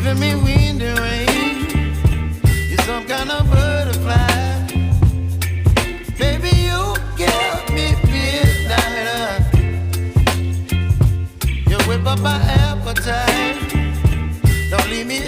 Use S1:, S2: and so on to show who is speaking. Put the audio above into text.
S1: giving me wind and rain. You're some kind of butterfly. Baby, you give me midnight. You whip up my appetite. Don't leave me